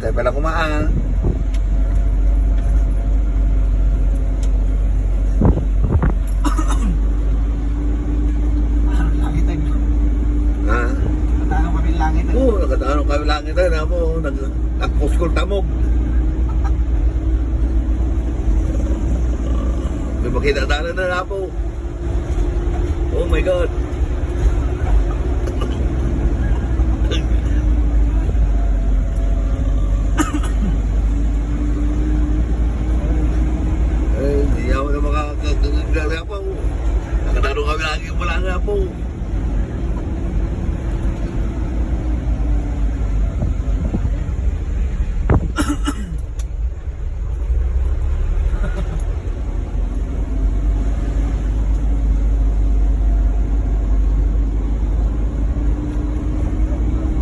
Tayo pala kumaan. Langit ay. Ha? Natanong kami langit ay. Oo, nakatanong kami langit na mo. Nagpuskol tamog. May makita na po. Oh my God.